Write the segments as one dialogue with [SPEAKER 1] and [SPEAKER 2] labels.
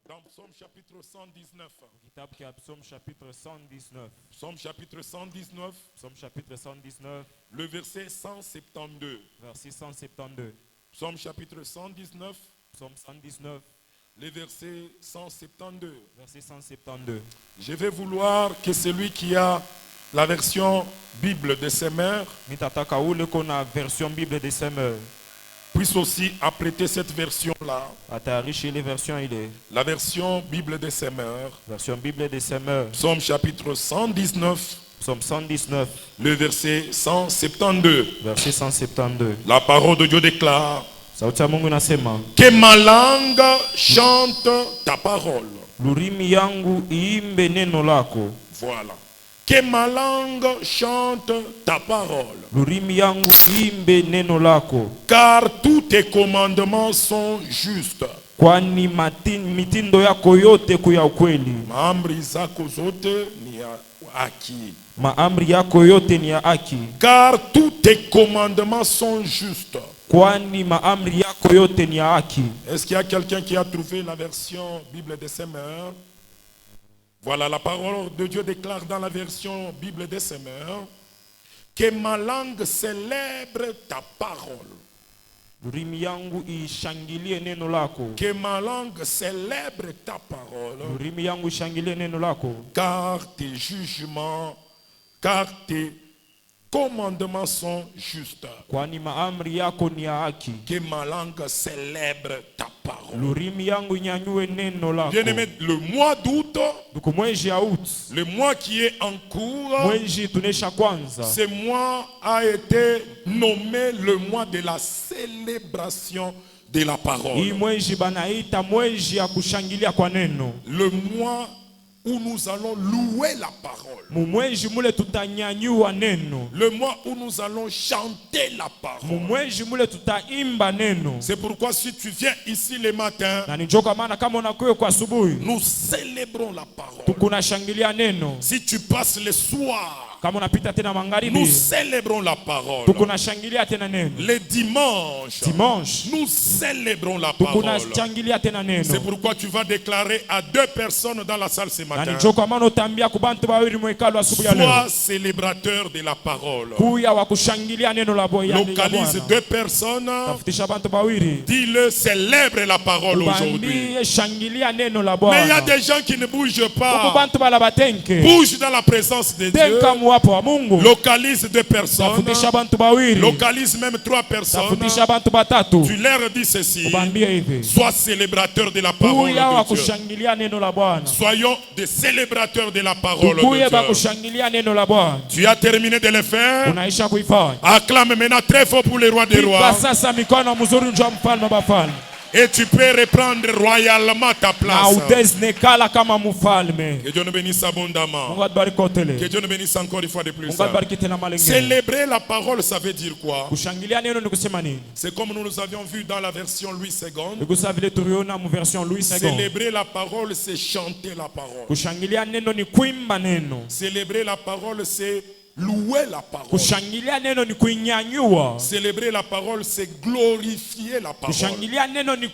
[SPEAKER 1] Dans Psaume chapitre 119.
[SPEAKER 2] Kitabu cha Psaume chapitre 119.
[SPEAKER 1] Psaume chapitre 119.
[SPEAKER 2] Psaume chapitre 119.
[SPEAKER 1] Le verset 172.
[SPEAKER 2] Verset 172.
[SPEAKER 1] Psaume chapitre 119.
[SPEAKER 2] Psaume 119.
[SPEAKER 1] Le verset 172.
[SPEAKER 2] Verset 172.
[SPEAKER 1] Je vais vouloir que celui qui a la version Bible de ses mères
[SPEAKER 2] Mitataka ule kona version Bible de ses mères.
[SPEAKER 1] puisse aussi apprêter cette version-là.
[SPEAKER 2] Atarishi les versions il est.
[SPEAKER 1] La version Bible de ses mères.
[SPEAKER 2] Version Bible de ses mères.
[SPEAKER 1] Psaume chapitre 119.
[SPEAKER 2] Psaume 119.
[SPEAKER 1] Le verset 172.
[SPEAKER 2] Verset 172.
[SPEAKER 1] La parole de Dieu déclare
[SPEAKER 2] Sauti ya Mungu nasema,
[SPEAKER 1] que ma langue chante ta parole.
[SPEAKER 2] lurimi yangu iimbe neno lako.
[SPEAKER 1] Voilà. Que ma langue chante ta parole.
[SPEAKER 2] Lurimi yangu iimbe neno lako.
[SPEAKER 1] Car tous tes commandements sont justes.
[SPEAKER 2] Kwani mitindo yako yote kuya ukweli.
[SPEAKER 1] Maamri zako zote ni ya haki.
[SPEAKER 2] Maamri yako yote ni ya haki.
[SPEAKER 1] Car tous tes commandements sont justes.
[SPEAKER 2] Kwani maamri yako yote ni ya haki.
[SPEAKER 1] Est-ce qu'il y a quelqu'un qui a trouvé la version Bible de ses mères? Voilà, la parole de Dieu déclare dans la version Bible de ses mères que ma langue célèbre ta parole.
[SPEAKER 2] Lurimi yangu ishangilie neno lako.
[SPEAKER 1] Que ma langue célèbre ta parole.
[SPEAKER 2] Lurimi yangu ishangilie neno lako.
[SPEAKER 1] Car tes jugements, car tes commandements sont justes.
[SPEAKER 2] Kwani maamri yako ni ya haki.
[SPEAKER 1] Que ma langue célèbre ta parole.
[SPEAKER 2] Lurimi yangu inyanyue neno lako.
[SPEAKER 1] Bien-aimé, le mois d'août,
[SPEAKER 2] Duku mwezi ya août,
[SPEAKER 1] le mois qui est en cours,
[SPEAKER 2] mwezi tunesha kwanza.
[SPEAKER 1] ce mois a été nommé le mois de la célébration de la
[SPEAKER 2] Hii
[SPEAKER 1] parole.
[SPEAKER 2] mwezi banaita mwezi ya kushangilia kwa neno.
[SPEAKER 1] Le mois où nous allons louer la parole.
[SPEAKER 2] Mumwezi mule tutanyanyua neno.
[SPEAKER 1] Le mois où nous allons chanter la parole.
[SPEAKER 2] Mumwezi mule tutaimba neno.
[SPEAKER 1] C'est pourquoi si tu viens ici le matin,
[SPEAKER 2] Na nijoka maana kama unakuwa kwa asubuhi,
[SPEAKER 1] nous célébrons la parole.
[SPEAKER 2] tukuna shangilia neno.
[SPEAKER 1] Si tu passes le soir,
[SPEAKER 2] Kama unapita tena
[SPEAKER 1] nous
[SPEAKER 2] magharibi,
[SPEAKER 1] célébrons la parole.
[SPEAKER 2] tukuna shangilia tena neno.
[SPEAKER 1] Le dimanche,
[SPEAKER 2] Dimanche,
[SPEAKER 1] nous célébrons la
[SPEAKER 2] tukuna
[SPEAKER 1] parole.
[SPEAKER 2] shangilia tena
[SPEAKER 1] C'est
[SPEAKER 2] neno.
[SPEAKER 1] pourquoi tu vas déclarer à deux personnes dans la salle ce
[SPEAKER 2] Na
[SPEAKER 1] matin:
[SPEAKER 2] nijoka maana utambia kubantu bawili mwekalo asubuhi ya leo.
[SPEAKER 1] sois célébrateur de la parole.
[SPEAKER 2] Kuya wa kushangilia neno la Bwana.
[SPEAKER 1] Localise deux personnes,
[SPEAKER 2] Tafutisha bantu bawili.
[SPEAKER 1] dis-le, célèbre la parole aujourd'hui.
[SPEAKER 2] Ubambie shangilia neno la
[SPEAKER 1] Mais il y a
[SPEAKER 2] Bwana.
[SPEAKER 1] des gens qui ne bougent
[SPEAKER 2] Huku
[SPEAKER 1] pas.
[SPEAKER 2] bantu bala batenke.
[SPEAKER 1] Bouge dans la présence de Dieu.
[SPEAKER 2] Tenka muwapo wa Mungu.
[SPEAKER 1] Localise deux personnes.
[SPEAKER 2] Tafutisha bantu bawili.
[SPEAKER 1] Localise même trois personnes.
[SPEAKER 2] Tafutisha bantu batatu.
[SPEAKER 1] Tu leur dis ceci:
[SPEAKER 2] Ubambie hivi.
[SPEAKER 1] sois célébrateur de la parole
[SPEAKER 2] Kuya wa
[SPEAKER 1] de Dieu.
[SPEAKER 2] kushangilia neno la Bwana.
[SPEAKER 1] Soyons des célébrateurs de la parole
[SPEAKER 2] Tukuye ba
[SPEAKER 1] de Dieu.
[SPEAKER 2] kushangilia neno la Bwana.
[SPEAKER 1] Tu as terminé de le faire.
[SPEAKER 2] Unaisha kuifanya.
[SPEAKER 1] Acclame maintenant très fort pour les rois des
[SPEAKER 2] Piga
[SPEAKER 1] rois.
[SPEAKER 2] sasa mikono mzuri njoo mfalme wa bafalme.
[SPEAKER 1] Et tu peux reprendre royalement ta
[SPEAKER 2] Na
[SPEAKER 1] place.
[SPEAKER 2] udeznekala kama mfalme.
[SPEAKER 1] Que Dieu nous bénisse abondamment.
[SPEAKER 2] Mungu atubariki kotele.
[SPEAKER 1] Que Dieu nous bénisse encore une fois de plus.
[SPEAKER 2] Mungu atubariki tena mara nyingine.
[SPEAKER 1] Célébrer la parole, ça veut dire quoi?
[SPEAKER 2] Kushangilia neno ni kusema nini?
[SPEAKER 1] C'est comme nous avions vu dans la version Louis II.
[SPEAKER 2] Nikusa vile tuliona mu version Louis II.
[SPEAKER 1] Célébrer la parole, c'est chanter la parole.
[SPEAKER 2] Kushangilia neno ni kuimba neno.
[SPEAKER 1] Célébrer la parole, c'est louer la parole.
[SPEAKER 2] Kushangilia neno ni kuinyanyua.
[SPEAKER 1] Célébrer la parole, c'est glorifier la parole.
[SPEAKER 2] Kushangilia neno ni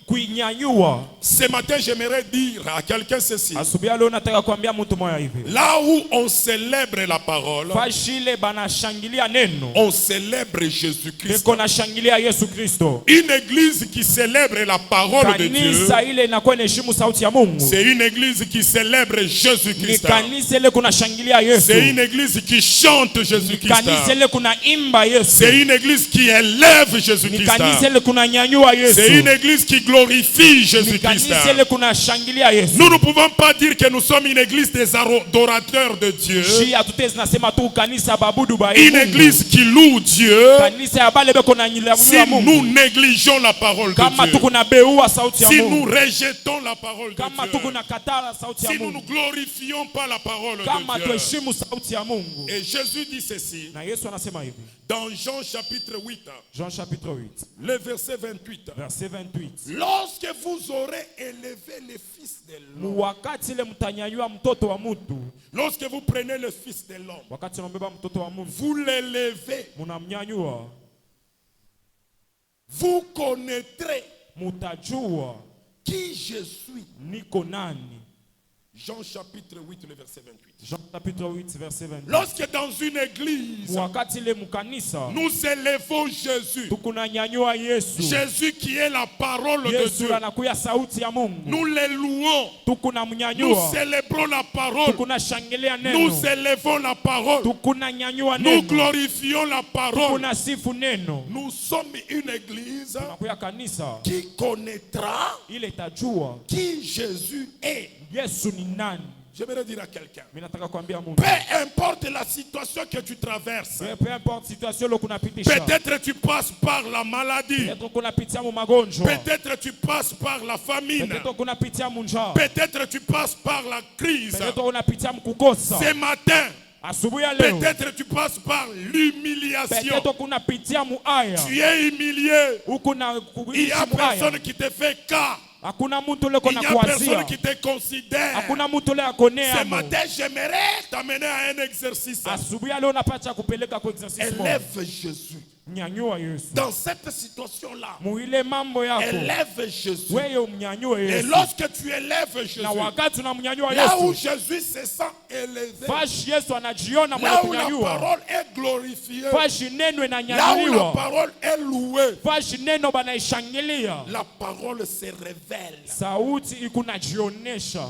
[SPEAKER 2] kuinyanyua.
[SPEAKER 1] Ce matin, j'aimerais dire à quelqu'un ceci.
[SPEAKER 2] Asubuhi leo nataka kuambia mtu moja hivi.
[SPEAKER 1] Là où on célèbre la parole,
[SPEAKER 2] Fashile banashangilia neno.
[SPEAKER 1] on célèbre Jésus-Christ.
[SPEAKER 2] Niko nashangilia Yesu Kristo.
[SPEAKER 1] Une église qui célèbre la parole de Dieu,
[SPEAKER 2] Kanisa ile inakuwa inaheshimu sauti ya Mungu.
[SPEAKER 1] c'est une église qui célèbre
[SPEAKER 2] Ni
[SPEAKER 1] Jésus-Christ.
[SPEAKER 2] kanisa ile kunashangilia Yesu.
[SPEAKER 1] C'est une église qui chante Jésus-Christ.
[SPEAKER 2] Kanisa ile kunaimba Yesu.
[SPEAKER 1] C'est une église qui élève
[SPEAKER 2] Ni
[SPEAKER 1] Jésus-Christ.
[SPEAKER 2] kanisa ile kunanyanyua Yesu.
[SPEAKER 1] C'est une église qui glorifie Jésus-Christ.
[SPEAKER 2] Ni kanisa ile kunashangilia Yesu.
[SPEAKER 1] Nous ne pouvons pas dire que nous sommes une église des adorateurs de Dieu.
[SPEAKER 2] Shi hatutezi nasema tu kanisa babudu ba
[SPEAKER 1] Une église qui loue Dieu.
[SPEAKER 2] Kanisa ya bale beko na
[SPEAKER 1] Si
[SPEAKER 2] nyilamulia
[SPEAKER 1] nous
[SPEAKER 2] Mungu.
[SPEAKER 1] négligeons la parole
[SPEAKER 2] Kama
[SPEAKER 1] de Dieu,
[SPEAKER 2] tuko na beua sauti ya
[SPEAKER 1] si nous
[SPEAKER 2] Mungu.
[SPEAKER 1] rejetons la parole
[SPEAKER 2] Kama
[SPEAKER 1] de
[SPEAKER 2] tuko
[SPEAKER 1] Dieu,
[SPEAKER 2] na katala sauti ya
[SPEAKER 1] si nous ne
[SPEAKER 2] Mungu.
[SPEAKER 1] glorifions pas la parole
[SPEAKER 2] Kama
[SPEAKER 1] de Dieu.
[SPEAKER 2] tuheshimu sauti ya Mungu.
[SPEAKER 1] Et Jésus dit ceci
[SPEAKER 2] Na Yesu anasema hivi.
[SPEAKER 1] dans Jean chapitre 8,
[SPEAKER 2] Jean chapitre 8,
[SPEAKER 1] le verset 28.
[SPEAKER 2] verset 28.
[SPEAKER 1] Lorsque vous aurez élevé le Fils de l'homme,
[SPEAKER 2] Wakati ile mtanyanyua mtoto wa mtu.
[SPEAKER 1] lorsque vous prenez le Fils de l'homme,
[SPEAKER 2] Wakati unambeba mtoto wa mtu.
[SPEAKER 1] vous l'élevez,
[SPEAKER 2] Munamnyanyua.
[SPEAKER 1] vous connaîtrez
[SPEAKER 2] Mutajua
[SPEAKER 1] Qui je suis?
[SPEAKER 2] niko nani?
[SPEAKER 1] Jean chapitre 8, le verset 28.
[SPEAKER 2] Jean chapitre 8 verset 28.
[SPEAKER 1] Lorsque dans une église,
[SPEAKER 2] Wakati le mukanisa
[SPEAKER 1] nous élevons Jésus,
[SPEAKER 2] tukunanyanyua Yesu,
[SPEAKER 1] Jésus qui est la parole de
[SPEAKER 2] Yesu
[SPEAKER 1] Dieu,
[SPEAKER 2] anakuya sauti ya Mungu,
[SPEAKER 1] nous les louons, nous
[SPEAKER 2] tukunamnyanyua,
[SPEAKER 1] célébrons la parole,
[SPEAKER 2] tukunashangilia neno,
[SPEAKER 1] nous élevons la parole,
[SPEAKER 2] tukunanyanyua
[SPEAKER 1] nous
[SPEAKER 2] neno,
[SPEAKER 1] glorifions la parole.
[SPEAKER 2] tukunasifu neno.
[SPEAKER 1] Nous sommes une église
[SPEAKER 2] Tunakuya kanisa
[SPEAKER 1] qui connaîtra
[SPEAKER 2] ile itajua
[SPEAKER 1] qui Jésus est.
[SPEAKER 2] Yesu ni nani.
[SPEAKER 1] J'aimerais dire à quelqu'un,
[SPEAKER 2] Mimi nataka kuambia Mungu,
[SPEAKER 1] peu importe la situation que tu traverses,
[SPEAKER 2] peu importe situation lo kunapitisha,
[SPEAKER 1] peut-être tu passes par la maladie,
[SPEAKER 2] peut-être kunapitia mu magonjwa,
[SPEAKER 1] peut-être tu passes par la famine,
[SPEAKER 2] peut-être kunapitia mu njaa,
[SPEAKER 1] peut-être tu passes par la crise.
[SPEAKER 2] peut-être kunapitia mu kukosa.
[SPEAKER 1] Ce matin,
[SPEAKER 2] Asubuhi ya leo
[SPEAKER 1] peut-être tu passes par l'humiliation.
[SPEAKER 2] peut-être kunapitia mu aya,
[SPEAKER 1] Tu es humilié.
[SPEAKER 2] huku na
[SPEAKER 1] Il n'y a
[SPEAKER 2] kuishi mu aya.
[SPEAKER 1] personne qui te fait cas.
[SPEAKER 2] Hakuna mtu leko
[SPEAKER 1] Il
[SPEAKER 2] na
[SPEAKER 1] n'y a personne
[SPEAKER 2] kuanzia,
[SPEAKER 1] qui te considère.
[SPEAKER 2] hakuna mtu leo akonea
[SPEAKER 1] Ce
[SPEAKER 2] mo.
[SPEAKER 1] matin, j'aimerais t'amener à un exercice.
[SPEAKER 2] Asubuhi ya leo napata kupeleka kwa exercise moja.
[SPEAKER 1] Élève Jésus.
[SPEAKER 2] Nyanyua Yesu
[SPEAKER 1] Dans cette situation-là,
[SPEAKER 2] mu ile mambo yako,
[SPEAKER 1] élève Jésus.
[SPEAKER 2] wewe umnyanyue
[SPEAKER 1] Et
[SPEAKER 2] Yesu.
[SPEAKER 1] lorsque tu élèves Jésus,
[SPEAKER 2] Na wakati unamnyanyua
[SPEAKER 1] là où
[SPEAKER 2] Yesu,
[SPEAKER 1] Jésus se sent élevé,
[SPEAKER 2] fashi Yesu anajiona mwenye
[SPEAKER 1] là où la
[SPEAKER 2] kunyanyua,
[SPEAKER 1] parole est glorifiée,
[SPEAKER 2] fashi neno
[SPEAKER 1] là où la
[SPEAKER 2] inanyanyuliwa,
[SPEAKER 1] parole est louée,
[SPEAKER 2] fashi neno banaishangilia,
[SPEAKER 1] la parole se révèle.
[SPEAKER 2] sauti ikunajionesha.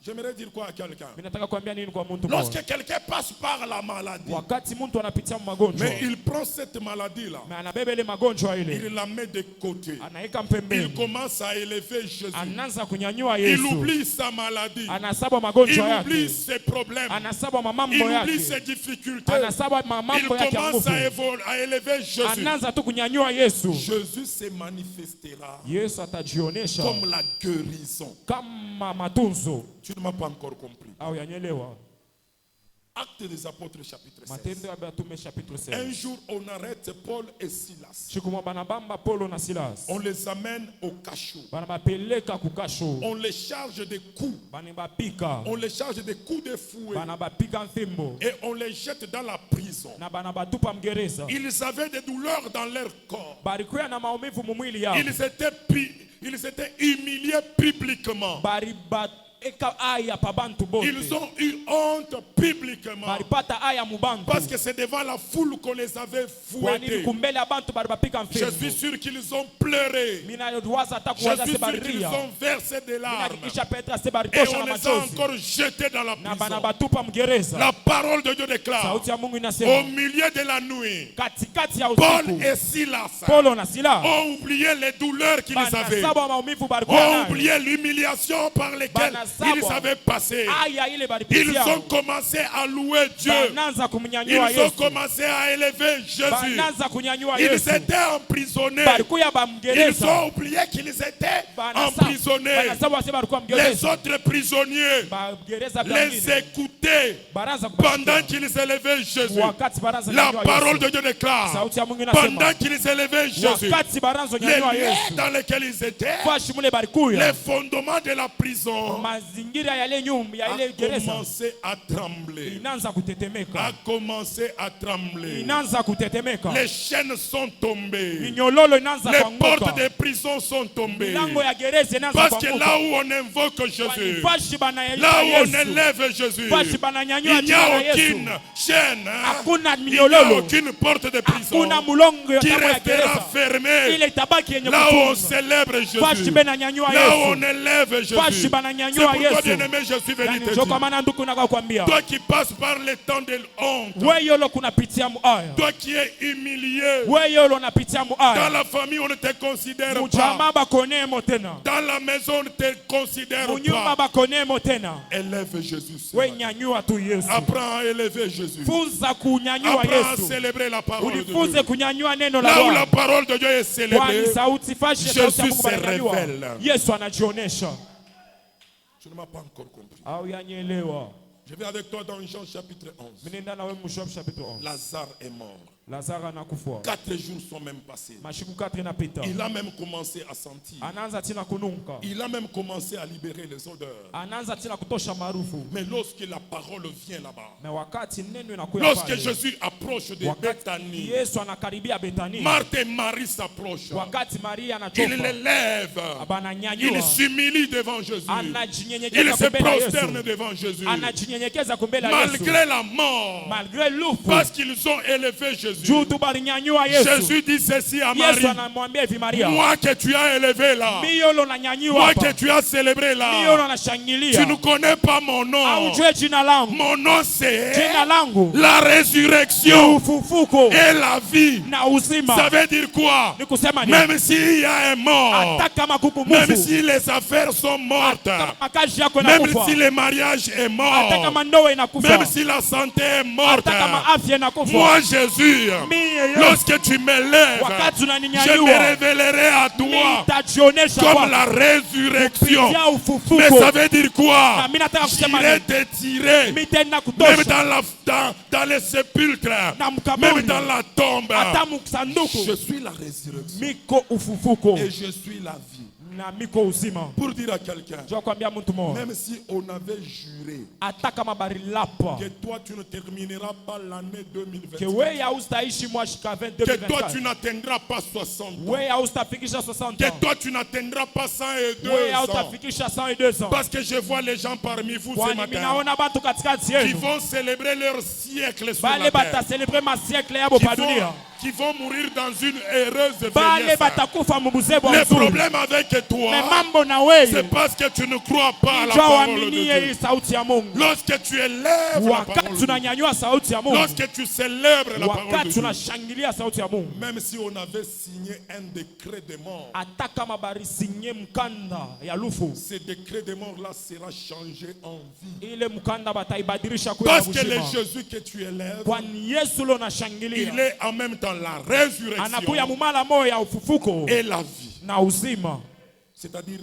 [SPEAKER 1] J'aimerais dire quoi à quelqu'un?
[SPEAKER 2] Mimi nataka kuambia nini kwa mtu
[SPEAKER 1] Lorsque
[SPEAKER 2] mmoja?
[SPEAKER 1] quelqu'un passe par la maladie,
[SPEAKER 2] Wakati mtu anapitia magonjwa,
[SPEAKER 1] mais il prend cette maladie-là,
[SPEAKER 2] na anabeba ile magonjwa ile,
[SPEAKER 1] il la met de côté,
[SPEAKER 2] anaika
[SPEAKER 1] il
[SPEAKER 2] mpembeni,
[SPEAKER 1] commence à élever Jésus,
[SPEAKER 2] anaanza kunyanyua
[SPEAKER 1] il
[SPEAKER 2] Yesu,
[SPEAKER 1] oublie sa maladie,
[SPEAKER 2] anasaba
[SPEAKER 1] il
[SPEAKER 2] magonjwa
[SPEAKER 1] oublie
[SPEAKER 2] yake,
[SPEAKER 1] ses problèmes,
[SPEAKER 2] anasaba
[SPEAKER 1] il
[SPEAKER 2] mambo
[SPEAKER 1] oublie ses
[SPEAKER 2] yake,
[SPEAKER 1] difficultés,
[SPEAKER 2] anasaba
[SPEAKER 1] il
[SPEAKER 2] mambo yake ya
[SPEAKER 1] commence
[SPEAKER 2] nguvu,
[SPEAKER 1] à élever Jésus.
[SPEAKER 2] anaanza tu kunyanyua Yesu.
[SPEAKER 1] Jésus se manifestera
[SPEAKER 2] Yesu atajionesha
[SPEAKER 1] comme la guérison.
[SPEAKER 2] kama matunzo.
[SPEAKER 1] Tu ne m'as pas encore compris.
[SPEAKER 2] Au yanyelewa.
[SPEAKER 1] Actes des apôtres chapitre 16.
[SPEAKER 2] Matendo ya Mitume chapitre
[SPEAKER 1] Un
[SPEAKER 2] 16.
[SPEAKER 1] jour, on arrête Paul et Silas.
[SPEAKER 2] Siku banabamba Paulo na Silas,
[SPEAKER 1] On les amène au cachot.
[SPEAKER 2] banabapeleka kukasho,
[SPEAKER 1] On les charge de coups.
[SPEAKER 2] banabapika,
[SPEAKER 1] On les charge de coups de fouet.
[SPEAKER 2] banabapika mfimbo,
[SPEAKER 1] Et on les jette dans la prison.
[SPEAKER 2] na banabatupa mgereza.
[SPEAKER 1] Ils avaient des douleurs dans leur corps.
[SPEAKER 2] Barikuya na maumivu mumwili yao,
[SPEAKER 1] Ils étaient humiliés publiquement.
[SPEAKER 2] baribaeka aya pa bantu bote,
[SPEAKER 1] Ils ont eu honte publiquement.
[SPEAKER 2] baripata aya mubantu,
[SPEAKER 1] Parce que c'est devant la foule qu'on les avait
[SPEAKER 2] kwanini
[SPEAKER 1] fouettés.
[SPEAKER 2] kumbele ya bantu baribapika
[SPEAKER 1] Je suis
[SPEAKER 2] mfimbo.
[SPEAKER 1] sûr qu'ils ont pleuré.
[SPEAKER 2] Mina waza hata
[SPEAKER 1] Je
[SPEAKER 2] kuwaza
[SPEAKER 1] suis
[SPEAKER 2] se
[SPEAKER 1] sûr qu'ils
[SPEAKER 2] bariria,
[SPEAKER 1] ont versé des
[SPEAKER 2] mina
[SPEAKER 1] larmes.
[SPEAKER 2] hakikisha Petra se
[SPEAKER 1] Et
[SPEAKER 2] baritosha
[SPEAKER 1] on
[SPEAKER 2] na
[SPEAKER 1] les a
[SPEAKER 2] machozi,
[SPEAKER 1] encore jetés dans la
[SPEAKER 2] na
[SPEAKER 1] prison.
[SPEAKER 2] banabatupa mgereza.
[SPEAKER 1] La parole de Dieu déclare,
[SPEAKER 2] Sauti ya Mungu
[SPEAKER 1] au
[SPEAKER 2] inasema,
[SPEAKER 1] milieu de la nuit,
[SPEAKER 2] katikati ya
[SPEAKER 1] Paul
[SPEAKER 2] usiku,
[SPEAKER 1] et Silas
[SPEAKER 2] Paulo na Sila
[SPEAKER 1] ont oublié les douleurs qu'ils avaient,
[SPEAKER 2] banasaba maumivu barikuwa
[SPEAKER 1] ont
[SPEAKER 2] nayo,
[SPEAKER 1] oublié l'humiliation par laquelle ils avaient passé.
[SPEAKER 2] aya ile
[SPEAKER 1] Ils
[SPEAKER 2] balipitia,
[SPEAKER 1] ont commencé à louer Dieu.
[SPEAKER 2] banaanza
[SPEAKER 1] Ils
[SPEAKER 2] kumnyanyua
[SPEAKER 1] ont
[SPEAKER 2] Yesu,
[SPEAKER 1] commencé à élever Jésus.
[SPEAKER 2] banaanza kunyanyua
[SPEAKER 1] Ils
[SPEAKER 2] Yesu,
[SPEAKER 1] étaient emprisonnés.
[SPEAKER 2] barikuya
[SPEAKER 1] Ils
[SPEAKER 2] bamgereza,
[SPEAKER 1] ont oublié qu'ils étaient emprisonnés.
[SPEAKER 2] banasaba wase barikuwa
[SPEAKER 1] Les
[SPEAKER 2] mgereza,
[SPEAKER 1] autres prisonniers
[SPEAKER 2] bagereza
[SPEAKER 1] les
[SPEAKER 2] bangine
[SPEAKER 1] écoutaient
[SPEAKER 2] baraza
[SPEAKER 1] pendant
[SPEAKER 2] kubashika,
[SPEAKER 1] qu'ils élevaient Jésus.
[SPEAKER 2] wakati baraza
[SPEAKER 1] La
[SPEAKER 2] nyanyua
[SPEAKER 1] parole de
[SPEAKER 2] Yesu,
[SPEAKER 1] Dieu déclare,
[SPEAKER 2] sauti ya Mungu inasema,
[SPEAKER 1] pendant qu'ils élevaient Jésus,
[SPEAKER 2] wakati baraza
[SPEAKER 1] les
[SPEAKER 2] nyanyua
[SPEAKER 1] lieux
[SPEAKER 2] Yesu,
[SPEAKER 1] dans lesquels ils étaient,
[SPEAKER 2] fashi mule
[SPEAKER 1] les
[SPEAKER 2] barikuya,
[SPEAKER 1] fondements de la prison,
[SPEAKER 2] mazingira ya ile nyumba ya
[SPEAKER 1] a
[SPEAKER 2] ile gereza
[SPEAKER 1] commencé à trembler.
[SPEAKER 2] inaanza kutetemeka,
[SPEAKER 1] A commencé à trembler.
[SPEAKER 2] inaanza kutetemeka,
[SPEAKER 1] Les chaînes sont tombées.
[SPEAKER 2] minyololo inaanza
[SPEAKER 1] Les portes
[SPEAKER 2] kuanguka,
[SPEAKER 1] des prisons sont tombées.
[SPEAKER 2] milango ya gereza inaanza
[SPEAKER 1] Parce que
[SPEAKER 2] kuanguka,
[SPEAKER 1] là où on invoque Jésus,
[SPEAKER 2] kwani fashi
[SPEAKER 1] là
[SPEAKER 2] banaeleza
[SPEAKER 1] où on
[SPEAKER 2] Yesu,
[SPEAKER 1] élève Jésus,
[SPEAKER 2] fashi bananyanyua
[SPEAKER 1] il n'y
[SPEAKER 2] jina
[SPEAKER 1] a
[SPEAKER 2] la Yesu,
[SPEAKER 1] aucune chaîne,
[SPEAKER 2] hakuna
[SPEAKER 1] il n'y a
[SPEAKER 2] minyololo,
[SPEAKER 1] aucune porte de prison
[SPEAKER 2] hakuna mulongo ya
[SPEAKER 1] qui
[SPEAKER 2] tango ya
[SPEAKER 1] restera
[SPEAKER 2] gereza
[SPEAKER 1] fermée.
[SPEAKER 2] ile itabaki yenye
[SPEAKER 1] Là où on
[SPEAKER 2] kutunza,
[SPEAKER 1] célèbre
[SPEAKER 2] fashi
[SPEAKER 1] Jésus,
[SPEAKER 2] benanyanyua
[SPEAKER 1] là où on
[SPEAKER 2] Yesu,
[SPEAKER 1] élève
[SPEAKER 2] fashi
[SPEAKER 1] Jésus. C'est
[SPEAKER 2] bananyanyua
[SPEAKER 1] pourquoi,
[SPEAKER 2] Yesu.
[SPEAKER 1] bien-aimé, je suis venu
[SPEAKER 2] Yani
[SPEAKER 1] te
[SPEAKER 2] njo
[SPEAKER 1] dire,
[SPEAKER 2] kwa maana ndugu nakakwambia,
[SPEAKER 1] toi qui passes par les temps de honte,
[SPEAKER 2] weyolo kunapitia muaya,
[SPEAKER 1] toi qui es humilié,
[SPEAKER 2] weyolo napitia
[SPEAKER 1] dans
[SPEAKER 2] muaya,
[SPEAKER 1] la famille on ne te considère pas,
[SPEAKER 2] mujama bakonemo tena,
[SPEAKER 1] dans la maison on ne te considère
[SPEAKER 2] munyumba
[SPEAKER 1] pas.
[SPEAKER 2] bakonemo tena,
[SPEAKER 1] Élève Jésus. ce
[SPEAKER 2] we
[SPEAKER 1] matin.
[SPEAKER 2] nyanyua tu Yesu,
[SPEAKER 1] Apprends à élever Jésus.
[SPEAKER 2] funza kunyanyua
[SPEAKER 1] Apprends à
[SPEAKER 2] Yesu,
[SPEAKER 1] célébrer la parole de
[SPEAKER 2] ulifunze
[SPEAKER 1] Dieu.
[SPEAKER 2] kunyanyua neno la
[SPEAKER 1] Là où la
[SPEAKER 2] Bwana,
[SPEAKER 1] parole de Dieu est célébrée,
[SPEAKER 2] kwani sauti fashi ya
[SPEAKER 1] Jésus
[SPEAKER 2] sauti ya Mungu
[SPEAKER 1] se
[SPEAKER 2] bananyanyua,
[SPEAKER 1] révèle.
[SPEAKER 2] Yesu anajionesha.
[SPEAKER 1] tu ne m'as pas encore compris.
[SPEAKER 2] Au yanyelewa.
[SPEAKER 1] Je vais avec toi dans Jean chapitre 11.
[SPEAKER 2] Minenda na we Mwisho chapitre 11.
[SPEAKER 1] Lazare est mort.
[SPEAKER 2] Lazaro anakufa.
[SPEAKER 1] 4 jours sont même passés.
[SPEAKER 2] Mashiku 4 inapita.
[SPEAKER 1] Il a même commencé à sentir.
[SPEAKER 2] Anaanza tena kununka.
[SPEAKER 1] Il a même commencé à libérer les odeurs.
[SPEAKER 2] Anaanza tena kutosha maarufu.
[SPEAKER 1] Mais lorsque la parole vient là-bas,
[SPEAKER 2] Na wakati neno inakuja
[SPEAKER 1] lorsque
[SPEAKER 2] pale.
[SPEAKER 1] Jésus approche de Bethanie,
[SPEAKER 2] Yesu anakaribia Betania.
[SPEAKER 1] Marthe et Marie s'approchent.
[SPEAKER 2] Wakati Maria
[SPEAKER 1] Il
[SPEAKER 2] anachoka.
[SPEAKER 1] l'élève.
[SPEAKER 2] Abananyanyua.
[SPEAKER 1] Il s'humilie devant Jésus. Il
[SPEAKER 2] Anajinyenyekeza
[SPEAKER 1] se
[SPEAKER 2] kumbele
[SPEAKER 1] prosterne
[SPEAKER 2] Yesu.
[SPEAKER 1] devant Jésus.
[SPEAKER 2] Anajinyenyekeza kumbele Yesu.
[SPEAKER 1] Malgré la mort,
[SPEAKER 2] Malgré lufu.
[SPEAKER 1] parce qu'ils ont élevé Jésus.
[SPEAKER 2] Juu tu balinyanyua Yesu.
[SPEAKER 1] Jésus dit ceci à
[SPEAKER 2] Yesu
[SPEAKER 1] Marie.
[SPEAKER 2] anamwambia hivi Maria.
[SPEAKER 1] Moi que tu as élevé là,
[SPEAKER 2] Miyolo nanyanyua
[SPEAKER 1] moi
[SPEAKER 2] hapa.
[SPEAKER 1] que tu as célébré là,
[SPEAKER 2] Miyolo nashangilia.
[SPEAKER 1] tu ne connais pas mon nom.
[SPEAKER 2] Aujue jina langu.
[SPEAKER 1] Mon nom c'est
[SPEAKER 2] Jina langu.
[SPEAKER 1] la résurrection
[SPEAKER 2] Ufufuko.
[SPEAKER 1] et la vie.
[SPEAKER 2] Na uzima.
[SPEAKER 1] Ça veut dire quoi?
[SPEAKER 2] Ni kusema nini?
[SPEAKER 1] Même s'il y a un mort,
[SPEAKER 2] Hata kama kuku
[SPEAKER 1] même
[SPEAKER 2] mufu.
[SPEAKER 1] si les affaires sont mortes,
[SPEAKER 2] Kama makazi yako
[SPEAKER 1] même
[SPEAKER 2] inakufa.
[SPEAKER 1] si le mariage est
[SPEAKER 2] Hata
[SPEAKER 1] mort,
[SPEAKER 2] kama ndoa inakufa.
[SPEAKER 1] même si la santé est morte,
[SPEAKER 2] Hata kama afya inakufa.
[SPEAKER 1] moi Jésus,
[SPEAKER 2] Mie
[SPEAKER 1] lorsque tu m'élèves,
[SPEAKER 2] wakati
[SPEAKER 1] je
[SPEAKER 2] unaninyanyua.
[SPEAKER 1] me révélerai à toi
[SPEAKER 2] Nitajionesha
[SPEAKER 1] comme
[SPEAKER 2] kwako.
[SPEAKER 1] la résurrection.
[SPEAKER 2] Kupitia ufufuko.
[SPEAKER 1] Mais ça veut dire quoi?
[SPEAKER 2] Na mimi nataka kusema
[SPEAKER 1] J'irai
[SPEAKER 2] nini?
[SPEAKER 1] te tirer,
[SPEAKER 2] Mimi tena
[SPEAKER 1] même
[SPEAKER 2] kutosha.
[SPEAKER 1] dans les sépulcres,
[SPEAKER 2] Na mkaboni.
[SPEAKER 1] même dans la tombe.
[SPEAKER 2] Hata mkusanduku.
[SPEAKER 1] Je suis la résurrection
[SPEAKER 2] Miko ufufuko.
[SPEAKER 1] et je suis la vie.
[SPEAKER 2] Na miko uzima.
[SPEAKER 1] Pour dire à quelqu'un,
[SPEAKER 2] Jua kwambia mtu mmoja.
[SPEAKER 1] même si on avait juré
[SPEAKER 2] Hata kama barilapa.
[SPEAKER 1] que toi tu ne termineras pas l'année 2024,
[SPEAKER 2] Que wewe haustaishi mwaka
[SPEAKER 1] que toi tu
[SPEAKER 2] 2024.
[SPEAKER 1] n'atteindras pas 60 ans,
[SPEAKER 2] Wewe haustafikisha 60
[SPEAKER 1] que
[SPEAKER 2] ans.
[SPEAKER 1] toi tu n'atteindras pas 102
[SPEAKER 2] Wewe
[SPEAKER 1] ans,
[SPEAKER 2] hautafikisha 102 ans.
[SPEAKER 1] parce que je vois les gens parmi vous ce
[SPEAKER 2] Kwani
[SPEAKER 1] matin
[SPEAKER 2] minaona bantu katikati
[SPEAKER 1] qui
[SPEAKER 2] yenu.
[SPEAKER 1] vont célébrer leur siècle sur
[SPEAKER 2] Bale
[SPEAKER 1] la terre,
[SPEAKER 2] bataselebre masiekle yabo pa dunia.
[SPEAKER 1] qui vont mourir dans une heureuse
[SPEAKER 2] Bale
[SPEAKER 1] vieillesse.
[SPEAKER 2] batakufa mubuzebo
[SPEAKER 1] Le
[SPEAKER 2] mzuri.
[SPEAKER 1] problème avec
[SPEAKER 2] Me
[SPEAKER 1] toi,
[SPEAKER 2] mambo na
[SPEAKER 1] c'est
[SPEAKER 2] wewe.
[SPEAKER 1] parce que tu ne crois pas à la
[SPEAKER 2] Jua
[SPEAKER 1] parole de
[SPEAKER 2] waaminie
[SPEAKER 1] Dieu.
[SPEAKER 2] hii sauti ya Mungu.
[SPEAKER 1] Lorsque tu élèves la
[SPEAKER 2] Wakati
[SPEAKER 1] parole de Dieu,
[SPEAKER 2] tunanyanyua sauti ya Mungu.
[SPEAKER 1] lorsque tu célèbres la parole de
[SPEAKER 2] Wakati
[SPEAKER 1] Dieu,
[SPEAKER 2] tunashangilia sauti ya Mungu.
[SPEAKER 1] même si on avait signé un décret de mort,
[SPEAKER 2] Hata kama barisinye mkanda ya lufu.
[SPEAKER 1] ce décret de mort-là sera changé en vie.
[SPEAKER 2] Ile mkanda bataibadilisha kuwa
[SPEAKER 1] Parce que le
[SPEAKER 2] uzima.
[SPEAKER 1] Jésus que tu élèves,
[SPEAKER 2] Kwani Yesu lo
[SPEAKER 1] il
[SPEAKER 2] nashangilia.
[SPEAKER 1] est en même temps la résurrection
[SPEAKER 2] Anakuya mumala moyo ya ufufuko
[SPEAKER 1] et la vie.
[SPEAKER 2] na uzima.
[SPEAKER 1] C'est-à-dire,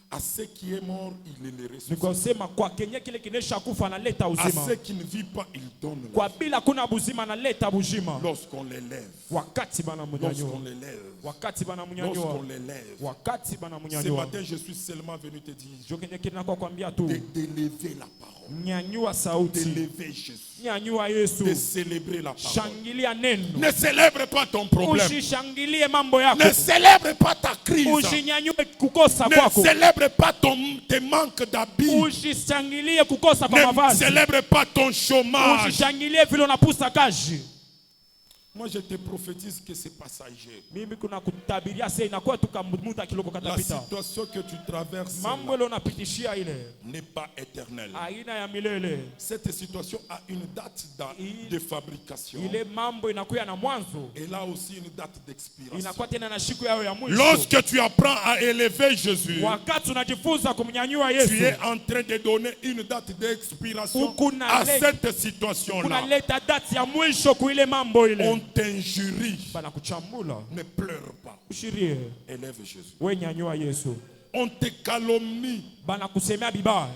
[SPEAKER 1] à ceux qui est mort, il les
[SPEAKER 2] Ni
[SPEAKER 1] ressuscite.
[SPEAKER 2] kusema kwa kenye kile kinesha kufa analeta
[SPEAKER 1] À
[SPEAKER 2] uzima.
[SPEAKER 1] ceux qui ne vivent pas, il donne la
[SPEAKER 2] Kwa
[SPEAKER 1] vie.
[SPEAKER 2] bila kuna buzima analeta buzima.
[SPEAKER 1] Lorsqu'on l'élève,
[SPEAKER 2] Wakati bana
[SPEAKER 1] lorsqu'on
[SPEAKER 2] munyanyua.
[SPEAKER 1] l'élève,
[SPEAKER 2] Wakati bana
[SPEAKER 1] lorsqu'on
[SPEAKER 2] munyanyua.
[SPEAKER 1] l'élève.
[SPEAKER 2] Wakati bana
[SPEAKER 1] Ce
[SPEAKER 2] munyanyua.
[SPEAKER 1] matin, je suis seulement venu te dire
[SPEAKER 2] Jo kenye kinako kwambia tu.
[SPEAKER 1] d'élever la parole,
[SPEAKER 2] Nyanyua sauti.
[SPEAKER 1] d'élever Jésus,
[SPEAKER 2] Nyanyua Yesu.
[SPEAKER 1] de célébrer la parole.
[SPEAKER 2] Shangilia neno.
[SPEAKER 1] Ne célèbre pas ton problème.
[SPEAKER 2] Usishangilie mambo yako.
[SPEAKER 1] Ne célèbre pas ta crise.
[SPEAKER 2] Usinyanyue kukosa
[SPEAKER 1] Ne
[SPEAKER 2] kwako.
[SPEAKER 1] célèbre pas tes manques d'habits.
[SPEAKER 2] Usishangilie kukosa kwa
[SPEAKER 1] Ne
[SPEAKER 2] mavazi.
[SPEAKER 1] célèbre pas ton chômage.
[SPEAKER 2] Usishangilie vile unapusa kazi.
[SPEAKER 1] Moi, je te prophétise que c'est passager.
[SPEAKER 2] Mimi kuna kutabiria sasa inakuwa tu kama muda kiloko
[SPEAKER 1] La
[SPEAKER 2] katapita.
[SPEAKER 1] situation que tu traverses
[SPEAKER 2] Mambo ile unapitishia ile
[SPEAKER 1] n'est pas éternelle.
[SPEAKER 2] aina ya milele.
[SPEAKER 1] Cette situation a une date de fabrication.
[SPEAKER 2] Ile mambo inakuwa na mwanzo,
[SPEAKER 1] Et là aussi une date d'expiration.
[SPEAKER 2] inakuwa tena na siku yao ya mwisho.
[SPEAKER 1] Lorsque tu apprends à élever Jésus,
[SPEAKER 2] Wakati unajifunza kumnyanyua
[SPEAKER 1] tu
[SPEAKER 2] Yesu,
[SPEAKER 1] es en train de donner une date d'expiration
[SPEAKER 2] Ukuna
[SPEAKER 1] à
[SPEAKER 2] le-
[SPEAKER 1] cette situation-là.
[SPEAKER 2] kunaleta dati ya mwisho kuile mambo ile.
[SPEAKER 1] On t'injurie.
[SPEAKER 2] Bana kuchambula,
[SPEAKER 1] Ne pleure pas.
[SPEAKER 2] ushirie,
[SPEAKER 1] Élève Jésus.
[SPEAKER 2] we nyanyua Yesu.
[SPEAKER 1] On te calomnie.
[SPEAKER 2] Bana kusemea bibaya.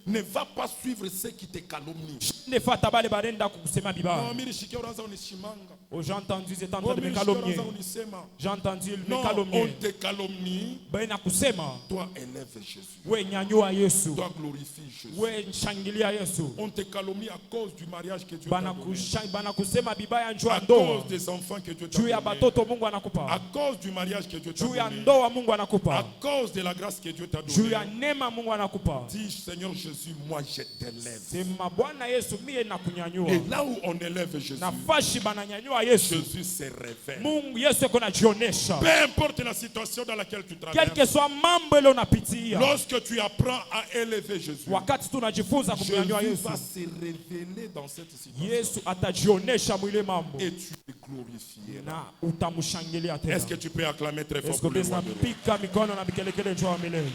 [SPEAKER 1] Ne va pas suivre ceux qui te calomnient.
[SPEAKER 2] Nefata bale barenda kusemea bibaya.
[SPEAKER 1] Non, mimi nishikia unaanza unishimanga.
[SPEAKER 2] Oh, j'ai entendu, ils étaient en
[SPEAKER 1] Non,
[SPEAKER 2] train de
[SPEAKER 1] mimi
[SPEAKER 2] me
[SPEAKER 1] nishikia
[SPEAKER 2] calomnier.
[SPEAKER 1] unaanza unisema.
[SPEAKER 2] J'ai entendu, ils me
[SPEAKER 1] Non, on
[SPEAKER 2] calomnier.
[SPEAKER 1] te calomnie.
[SPEAKER 2] Bena kusema,
[SPEAKER 1] Toi, élève Jésus.
[SPEAKER 2] we nyanyua Yesu.
[SPEAKER 1] Toi, glorifie Jésus.
[SPEAKER 2] We nshangilia Yesu.
[SPEAKER 1] On te calomnie à cause du mariage que Dieu t'a
[SPEAKER 2] Bana
[SPEAKER 1] donné.
[SPEAKER 2] kusema bibaya njoo
[SPEAKER 1] À
[SPEAKER 2] ya ndoa.
[SPEAKER 1] cause des enfants que Dieu t'a
[SPEAKER 2] Juu ya
[SPEAKER 1] donné.
[SPEAKER 2] batoto Mungu
[SPEAKER 1] À
[SPEAKER 2] anakupa.
[SPEAKER 1] cause du mariage que Dieu t'a
[SPEAKER 2] Juu ya
[SPEAKER 1] donné.
[SPEAKER 2] ndoa Mungu
[SPEAKER 1] À
[SPEAKER 2] anakupa.
[SPEAKER 1] cause de la grâce que Dieu t'a
[SPEAKER 2] Juu ya
[SPEAKER 1] donnée.
[SPEAKER 2] neema Mungu anakupa.
[SPEAKER 1] Dis, Seigneur Jésus, moi je t'élève.
[SPEAKER 2] Sema Bwana Yesu mie nakunyanyua.
[SPEAKER 1] Et là où on élève Jésus,
[SPEAKER 2] Nafashi bananyanyua Yesu.
[SPEAKER 1] Jésus se révèle.
[SPEAKER 2] Mungu Yesu yuko najionesha.
[SPEAKER 1] Peu importe la situation dans laquelle tu
[SPEAKER 2] Quel
[SPEAKER 1] traverses,
[SPEAKER 2] que soit mambo ile unapitia.
[SPEAKER 1] lorsque tu apprends à élever Jésus,
[SPEAKER 2] Wakati tunajifunza kumnyanyua
[SPEAKER 1] Jésus
[SPEAKER 2] Yesu.
[SPEAKER 1] va se révéler dans cette situation.
[SPEAKER 2] Yesu atajionesha mwile mambo.
[SPEAKER 1] Et tu le glorifieras.
[SPEAKER 2] Na utamshangilia tena.
[SPEAKER 1] Est-ce que tu peux acclamer très fort
[SPEAKER 2] Est-ce
[SPEAKER 1] pour
[SPEAKER 2] que
[SPEAKER 1] le
[SPEAKER 2] tunaweza
[SPEAKER 1] roi de roi?
[SPEAKER 2] pika mikono na vikelekele njoo milele.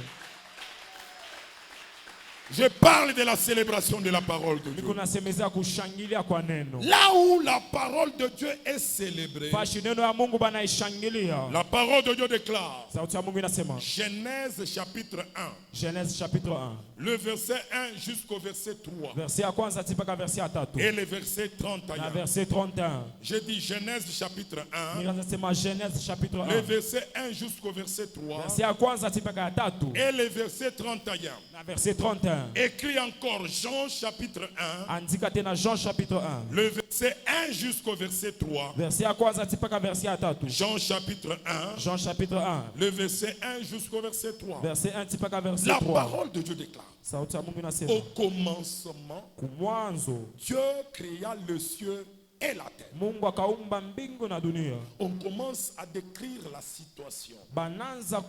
[SPEAKER 1] Je parle de la célébration de la parole de Dieu.
[SPEAKER 2] Niko nasemezea kushangilia kwa neno.
[SPEAKER 1] Là où la parole de Dieu est célébrée,
[SPEAKER 2] Fashi neno ya Mungu banaishangilia.
[SPEAKER 1] la parole de Dieu déclare,
[SPEAKER 2] Sauti ya Mungu inasema.
[SPEAKER 1] Genèse chapitre 1,
[SPEAKER 2] Genèse chapitre 1.
[SPEAKER 1] le verset 1 jusqu'au verset 3
[SPEAKER 2] Verset ya kwanza tipaka verset ya tatu.
[SPEAKER 1] et le verset
[SPEAKER 2] Na
[SPEAKER 1] 31.
[SPEAKER 2] verset 31.
[SPEAKER 1] J'ai dit Genèse chapitre 1,
[SPEAKER 2] Nikasema Genèse chapitre
[SPEAKER 1] le
[SPEAKER 2] 1.
[SPEAKER 1] verset 1 jusqu'au verset 3
[SPEAKER 2] Verset ya kwanza tipaka ya tatu.
[SPEAKER 1] et le verset 31.
[SPEAKER 2] Na verset 31.
[SPEAKER 1] Écrit encore Jean chapitre 1,
[SPEAKER 2] Andika tena Jean chapitre 1.
[SPEAKER 1] le verset 1 jusqu'au verset 3.
[SPEAKER 2] Verset ya kwanza tipaka verset ya tatu.
[SPEAKER 1] Jean chapitre 1,
[SPEAKER 2] Jean chapitre 1.
[SPEAKER 1] le verset 1 jusqu'au verset 3.
[SPEAKER 2] Verset 1 tipaka verset
[SPEAKER 1] La
[SPEAKER 2] 3.
[SPEAKER 1] parole de Dieu déclare,
[SPEAKER 2] Sauti ya Mungu inasema.
[SPEAKER 1] au commencement,
[SPEAKER 2] Kumwanzo
[SPEAKER 1] Dieu créa le ciel et la terre.
[SPEAKER 2] Mungu akaumba mbingu na dunia.
[SPEAKER 1] On commence à décrire la situation.
[SPEAKER 2] Bananza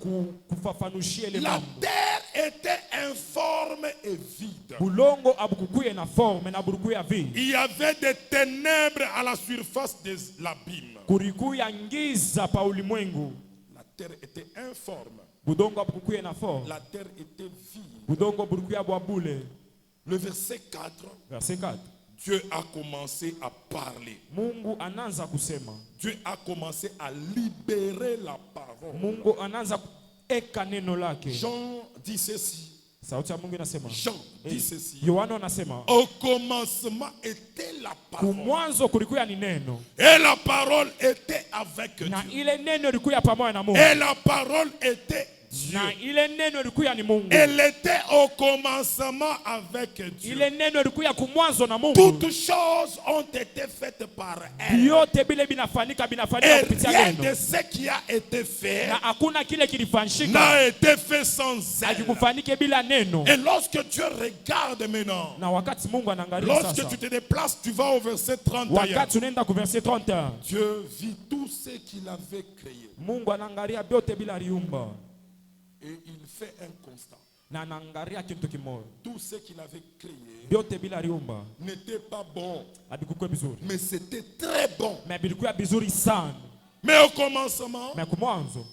[SPEAKER 2] kufafanushia ile
[SPEAKER 1] La
[SPEAKER 2] mambo.
[SPEAKER 1] terre était informe et vide.
[SPEAKER 2] Bulongo abukukuye na forme na burukuya vide.
[SPEAKER 1] Il y avait des ténèbres à la surface de l'abîme.
[SPEAKER 2] Kurikuya ngiza pa ulimwengu.
[SPEAKER 1] La terre était informe.
[SPEAKER 2] Budongo abukukuye na forme.
[SPEAKER 1] La terre était vide.
[SPEAKER 2] Budongo burukuya bwabule.
[SPEAKER 1] Le verset 4,
[SPEAKER 2] Verset 4.
[SPEAKER 1] Dieu a commencé à parler.
[SPEAKER 2] Mungu ananza kusema.
[SPEAKER 1] Dieu a commencé à libérer la parole.
[SPEAKER 2] Mungu ananza eka neno lake.
[SPEAKER 1] Jean dit ceci.
[SPEAKER 2] Sauti ya Mungu inasema.
[SPEAKER 1] Jean dit ceci.
[SPEAKER 2] Yohana anasema.
[SPEAKER 1] Au commencement était la parole.
[SPEAKER 2] Kumwanzo kulikuya ni neno.
[SPEAKER 1] Et la parole était avec
[SPEAKER 2] Na
[SPEAKER 1] Dieu.
[SPEAKER 2] ile neno ilikuya pamoja na Mungu.
[SPEAKER 1] Et la parole était Dieu.
[SPEAKER 2] Na ile neno ilikuya ni Mungu.
[SPEAKER 1] Elle était au commencement avec Dieu.
[SPEAKER 2] Ile neno ilikuya kumwanzo na Mungu.
[SPEAKER 1] Toutes choses ont été faites par elle.
[SPEAKER 2] Vyote bile binafanyika
[SPEAKER 1] Et
[SPEAKER 2] kupitia
[SPEAKER 1] rien
[SPEAKER 2] neno.
[SPEAKER 1] de ce qui a été fait
[SPEAKER 2] Na hakuna kile kilifanyika
[SPEAKER 1] n'a été fait sans elle.
[SPEAKER 2] akikufanike bila neno.
[SPEAKER 1] Et lorsque Dieu regarde maintenant,
[SPEAKER 2] Na wakati Mungu anaangalia
[SPEAKER 1] lorsque
[SPEAKER 2] sasa.
[SPEAKER 1] tu te déplaces, tu vas au verset 31.
[SPEAKER 2] Wakati unaenda ku verset 31.
[SPEAKER 1] Dieu vit tout ce qu'il avait créé.
[SPEAKER 2] Mungu anaangalia vyote bila aliumba.
[SPEAKER 1] Et il fait un constat.
[SPEAKER 2] Na anaangalia kitu kimoja.
[SPEAKER 1] Tout ce qu'il avait créé
[SPEAKER 2] Vyote bila aliumba.
[SPEAKER 1] n'était pas bon,
[SPEAKER 2] Abikukuwa bizuri.
[SPEAKER 1] mais c'était très bon.
[SPEAKER 2] Na bilikuwa bizuri sana.
[SPEAKER 1] Mais au commencement,
[SPEAKER 2] Na kumwanzo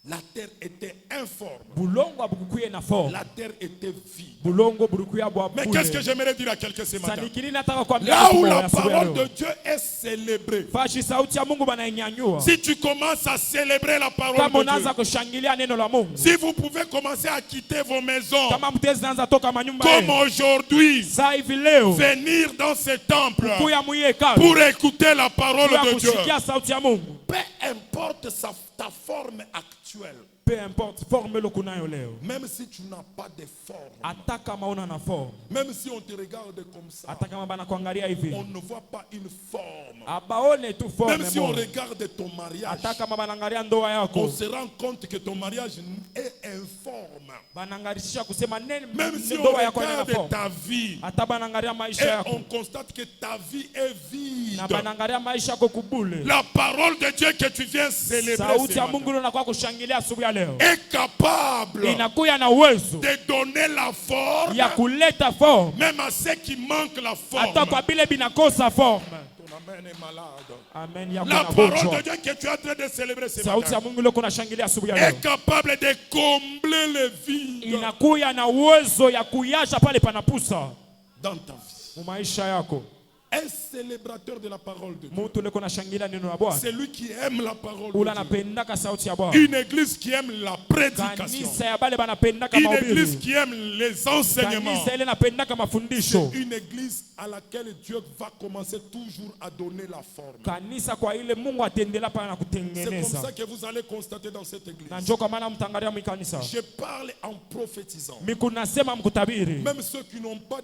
[SPEAKER 1] la terre était informe.
[SPEAKER 2] bulongo abukukuye na forme.
[SPEAKER 1] La terre était vide.
[SPEAKER 2] Bulongo burukuya bwa
[SPEAKER 1] Mais qu'est-ce que j'aimerais dire à quelqu'un ce matin?
[SPEAKER 2] Sanikili nataka kuambia
[SPEAKER 1] Là
[SPEAKER 2] kitu
[SPEAKER 1] où
[SPEAKER 2] moja
[SPEAKER 1] la
[SPEAKER 2] asubuhi ya
[SPEAKER 1] parole de
[SPEAKER 2] leo.
[SPEAKER 1] Dieu est célébrée.
[SPEAKER 2] Fashi sauti ya Mungu banainyanyua.
[SPEAKER 1] Si tu commences à célébrer la parole
[SPEAKER 2] Kama
[SPEAKER 1] de Dieu,
[SPEAKER 2] unaanza kushangilia neno la Mungu.
[SPEAKER 1] si vous pouvez commencer à quitter vos maisons,
[SPEAKER 2] Kama mtezi naanza toka manyumba
[SPEAKER 1] comme
[SPEAKER 2] yenu.
[SPEAKER 1] aujourd'hui,
[SPEAKER 2] Saa hivi leo
[SPEAKER 1] venir dans ce temple
[SPEAKER 2] kuya muhekalu
[SPEAKER 1] pour écouter la parole
[SPEAKER 2] kuya
[SPEAKER 1] de Dieu,
[SPEAKER 2] kusikia sauti ya Mungu.
[SPEAKER 1] peu importe ta forme actuelle,
[SPEAKER 2] Peu importe forme lo kunayo leo.
[SPEAKER 1] même si tu n'as pas de forme,
[SPEAKER 2] Hata kama una na forme.
[SPEAKER 1] même si on te regarde comme ça,
[SPEAKER 2] Hata kama bana kuangalia hivi.
[SPEAKER 1] on ne voit pas une forme.
[SPEAKER 2] Abaone tu forme
[SPEAKER 1] Même si on
[SPEAKER 2] moja.
[SPEAKER 1] regarde ton mariage,
[SPEAKER 2] Hata kama banaangalia ndoa yako.
[SPEAKER 1] on se rend compte que ton mariage est informe.
[SPEAKER 2] Banaangalia kusema neno
[SPEAKER 1] Même si on
[SPEAKER 2] ndoa yako ina
[SPEAKER 1] regarde
[SPEAKER 2] forme.
[SPEAKER 1] ta vie
[SPEAKER 2] Hata banaangalia maisha
[SPEAKER 1] et
[SPEAKER 2] yako.
[SPEAKER 1] on constate que ta vie est vide,
[SPEAKER 2] Na banaangalia maisha yako kubule.
[SPEAKER 1] la parole de Dieu que tu viens célébrer
[SPEAKER 2] Sauti
[SPEAKER 1] ce
[SPEAKER 2] ya
[SPEAKER 1] matin
[SPEAKER 2] Mungu ndio inakuwa kushangilia asubuhi ya leo.
[SPEAKER 1] est capable
[SPEAKER 2] Inakuya na uwezo
[SPEAKER 1] de donner la forme
[SPEAKER 2] ya kuleta forme.
[SPEAKER 1] même à ceux qui manquent la forme.
[SPEAKER 2] Hata kwa bile binakosa forme.
[SPEAKER 1] Ton amen est malade.
[SPEAKER 2] Amen. Yako
[SPEAKER 1] La
[SPEAKER 2] na
[SPEAKER 1] parole
[SPEAKER 2] gonjwa.
[SPEAKER 1] de Dieu que tu es en train de célébrer ce
[SPEAKER 2] Sauti ya
[SPEAKER 1] matin
[SPEAKER 2] Mungu leo kunashangilia asubuhi ya
[SPEAKER 1] est
[SPEAKER 2] leo.
[SPEAKER 1] capable de combler le vide
[SPEAKER 2] Inakuya na uwezo ya kuyasha pale panapusa
[SPEAKER 1] dans ta vie.
[SPEAKER 2] mu maisha yako.
[SPEAKER 1] Un célébrateur de la parole de Dieu,
[SPEAKER 2] Mtu leko nashangilia neno la Bwana.
[SPEAKER 1] c'est lui qui aime la parole de
[SPEAKER 2] Ula
[SPEAKER 1] Dieu.
[SPEAKER 2] anapendaka sauti ya Bwana.
[SPEAKER 1] Une église qui aime la prédication.
[SPEAKER 2] Kanisa ya bale banapendaka
[SPEAKER 1] Une église
[SPEAKER 2] mahubiri.
[SPEAKER 1] qui aime les enseignements.
[SPEAKER 2] Kanisa ile napendaka mafundisho.
[SPEAKER 1] C'est une église à laquelle Dieu va commencer toujours à donner la forme.
[SPEAKER 2] Kanisa kwa ile Mungu atendela pana na
[SPEAKER 1] C'est comme
[SPEAKER 2] kutengeneza.
[SPEAKER 1] ça que vous allez constater dans cette église.
[SPEAKER 2] Na njoo kwa maana mtangalia mkanisa.
[SPEAKER 1] Je parle en prophétisant.
[SPEAKER 2] Mikunasema mkutabiri.
[SPEAKER 1] Même ceux qui n'ont pas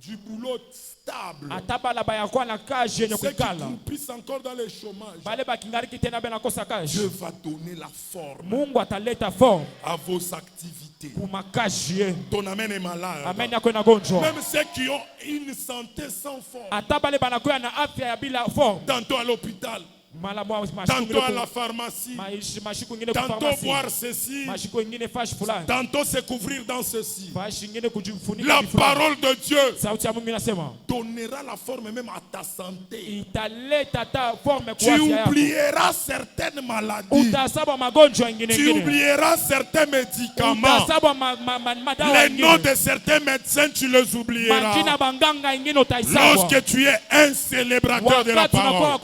[SPEAKER 1] du boulot stable,
[SPEAKER 2] Atabala bayakuwa na kazi yenye
[SPEAKER 1] ceux qui
[SPEAKER 2] kukala.
[SPEAKER 1] croupissent encore dans le chômage,
[SPEAKER 2] Bale bakingariki tena benakosa kazi.
[SPEAKER 1] Dieu va donner la forme
[SPEAKER 2] Mungu ataleta forme
[SPEAKER 1] à vos activités.
[SPEAKER 2] pour makazi yenu.
[SPEAKER 1] Ton amen est malade.
[SPEAKER 2] Amen yako na gonjwa.
[SPEAKER 1] Même ceux qui ont une santé sans forme,
[SPEAKER 2] Ata bale banakuwa na afya ya bila forme.
[SPEAKER 1] tantôt à l'hôpital, tantôt à la pharmacie, tantôt boire ceci, tantôt se couvrir dans ceci. La parole de Dieu donnera la forme même à ta santé. Tu oublieras certaines maladies. Tu oublieras certains médicaments. Les noms de certains médecins, tu les oublieras. Lorsque tu es un célébrateur de la parole.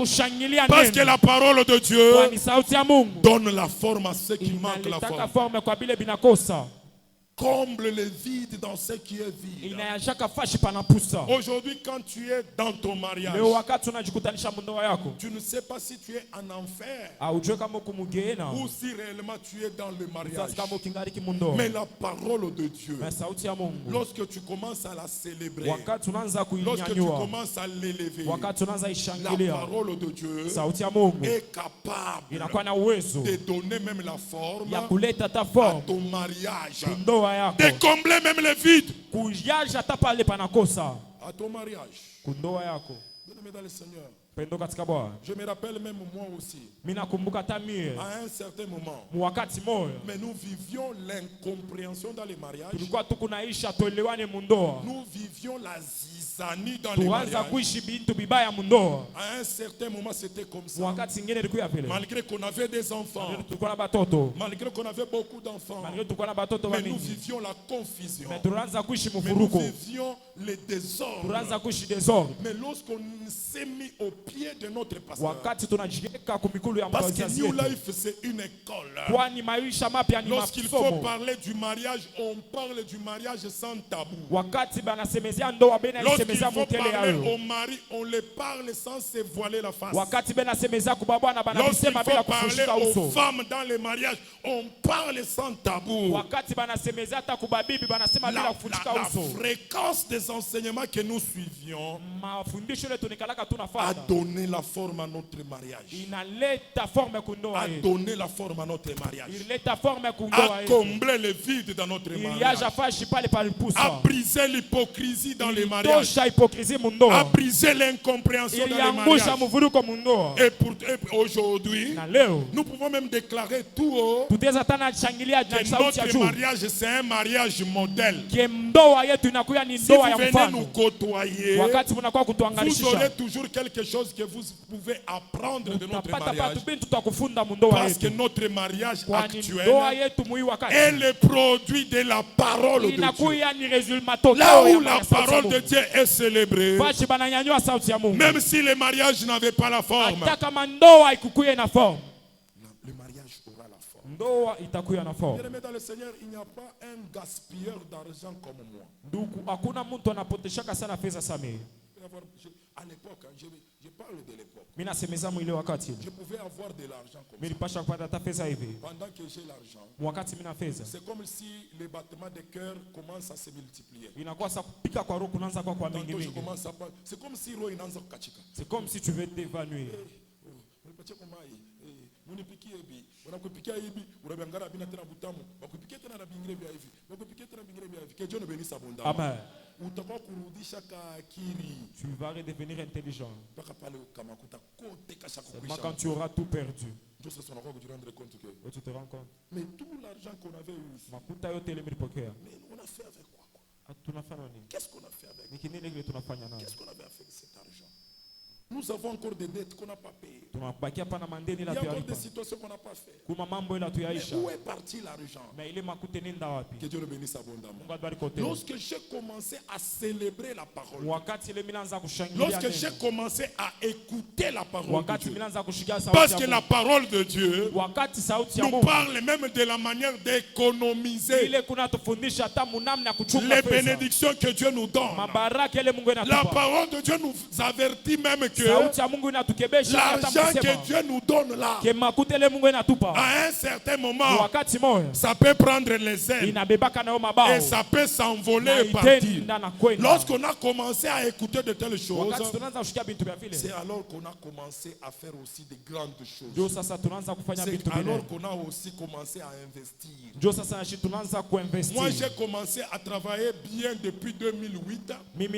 [SPEAKER 1] Parce que la parole de Dieu donne la forme à ceux qui manquent la forme. Comble le vide dans ce qui est vide. Aujourd'hui, quand tu es dans ton mariage, tu ne sais pas si tu es en enfer ou si réellement tu es dans le mariage. Mais la parole de Dieu, lorsque tu commences à la célébrer, lorsque tu commences à l'élever, la parole de Dieu est capable de donner même la forme à ton mariage. De combler même le vide à ton mariage. Bien-aimé dans le Seigneur, je me rappelle même moi aussi, à un certain moment, mais nous vivions l'incompréhension dans les mariages. Nous vivions la zizanie dans les mariages. À un certain moment, c'était comme ça. Malgré qu'on avait des enfants, malgré qu'on avait beaucoup d'enfants, mais nous vivions la confusion. Mais nous vivions les désordres. Mais lorsqu'on s'est mis au pied de notre pasteur, parce que New Life c'est une école. Lorsqu'il faut parler du mariage, on parle du mariage sans tabou. Lorsqu'il faut parler au mari, on le parle sans se voiler la face. Lorsqu'il faut parler aux femmes dans le mariage, on parle sans tabou. La fréquence des enseignements que nous suivions a donné la forme à notre mariage. A donné la forme à notre mariage. A comblé le vide dans notre mariage. A brisé l'hypocrisie dans les mariages. A brisé l'incompréhension dans les mariages. Et aujourd'hui, nous pouvons même déclarer tout haut que notre mariage c'est un mariage modèle. Si vous venez nous côtoyer, vous aurez toujours quelque chose que vous pouvez apprendre de notre mariage. Parce que notre mariage actuel est le produit de la parole de Dieu. Là où la parole de Dieu est célébrée, même si le mariage n'avait pas la forme, le mariage aura la forme. Bien-aimé dans le Seigneur, il n'y a pas un gaspilleur d'argent comme moi. À l'époque, je parle de l'époque. Je pouvais avoir de l'argent comme ça. Pendant que j'ai l'argent, c'est comme si les battements de cœur commencent à se multiplier. Tantôt je commence à parler. C'est comme si Roy Nanzo Kachika.
[SPEAKER 2] C'est comme si tu veux t'évanouir. Amen. Tu vas redevenir intelligent. Seulement quand tu auras tout perdu. Et tu te rends compte.
[SPEAKER 1] Mais tout l'argent qu'on avait eu ici, mais on a fait avec quoi? Qu'est-ce qu'on a fait avec? Qu'est-ce qu'on avait fait avec cet argent? Nous avons encore des dettes qu'on n'a pas payées. Il y a encore des situations qu'on n'a pas fait. Mais où est parti l'argent? Que Dieu le bénisse abondamment. Lorsque j'ai commencé à célébrer la parole, lorsque j'ai commencé à écouter la parole de Dieu, parce que la parole de Dieu nous parle même de la manière d'économiser les bénédictions que Dieu nous donne. La parole de Dieu nous avertit même que l'argent que Dieu nous donne là, à un certain moment, ça peut prendre les ailes et ça peut s'envoler et partir. Lorsqu'on a commencé à écouter de telles choses, c'est alors qu'on a commencé à faire aussi de grandes choses. C'est alors qu'on a aussi commencé à investir. Moi j'ai commencé à travailler bien depuis 2008. Mais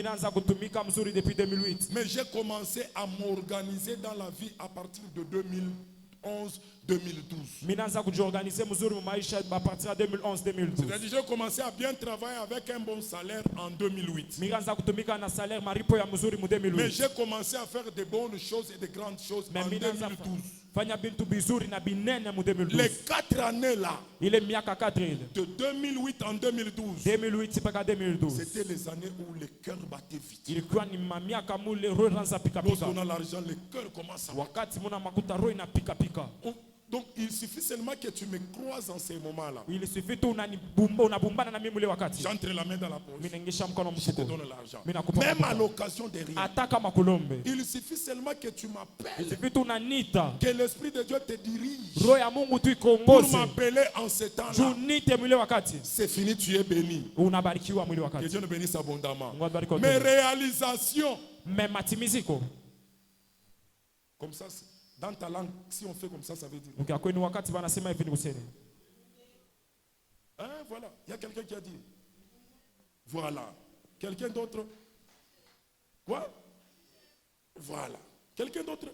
[SPEAKER 1] j'ai commencé à m'organiser dans la vie à partir de 2011-2012. C'est-à-dire j'ai commencé à bien travailler avec un bon salaire en 2008. Mais j'ai commencé à faire de bonnes choses et de grandes choses en 2012. Les 4 années là, de 2008 en 2012, c'était les années où le cœur battait vite. Lorsqu'on a l'argent, le cœur commence à battre. Donc il suffit seulement que tu me croises en ces moments-là. J'entre la main dans la poche. Je te donne l'argent. Même à l'occasion de rien. Il suffit seulement que tu m'appelles. Que l'Esprit de Dieu te dirige. Pour m'appeler en ce temps-là. C'est fini, tu es béni. Que Dieu nous bénisse abondamment. Mes réalisations. Comme ça, dans ta langue, si on fait comme ça, ça veut dire. Hein, voilà. Il y a quelqu'un qui a dit. Voilà. Quelqu'un d'autre? Quoi? Voilà. Quelqu'un d'autre?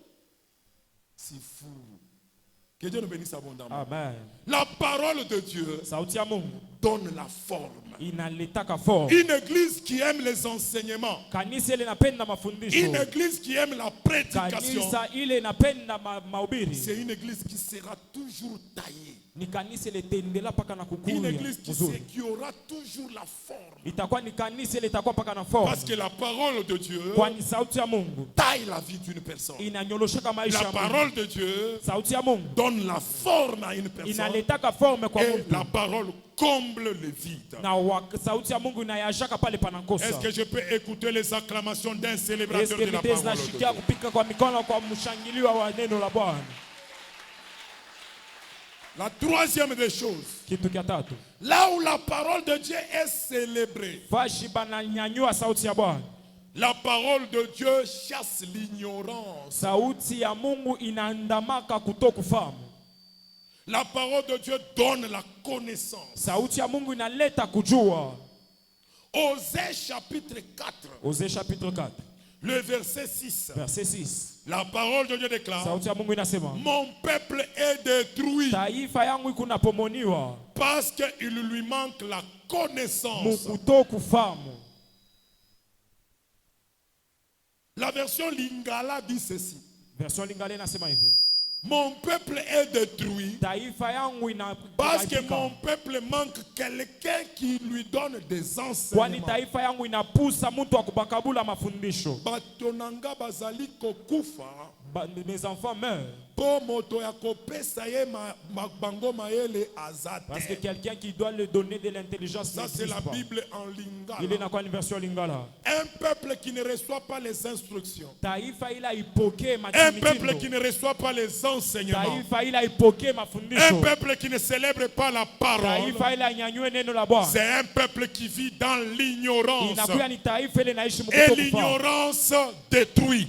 [SPEAKER 1] C'est fou. Que Dieu nous bénisse abondamment.
[SPEAKER 2] Amen.
[SPEAKER 1] La parole de Dieu donne la forme. Une église qui aime les enseignements. Une église qui aime la prédication. C'est une église qui sera toujours taillée. Une église qui aura toujours la forme. Parce que la parole de Dieu taille la vie d'une personne. La parole de Dieu donne la forme à une personne. Et la parole comble le vide. Est-ce que je peux écouter les acclamations d'un célébrateur de la parole de Dieu? La troisième des choses, là où la parole de Dieu est célébrée, la parole de Dieu chasse l'ignorance. La parole de Dieu donne la connaissance. Osée chapitre 4. Le verset 6. La parole de Dieu déclare: mon peuple est détruit parce qu'il lui manque la connaissance. La version Lingala dit ceci: mon peuple est détruit parce que mon peuple manque quelqu'un qui lui donne des enseignements.
[SPEAKER 2] Mes enfants meurent parce que quelqu'un qui doit lui donner de l'intelligence.
[SPEAKER 1] Ça, c'est la Bible en Lingala.
[SPEAKER 2] Il est dans une version Lingala.
[SPEAKER 1] Un peuple qui ne reçoit pas les instructions. Un peuple qui ne reçoit pas les enseignements. Un peuple qui ne célèbre pas la parole. C'est un peuple qui vit dans l'ignorance. Et l'ignorance détruit.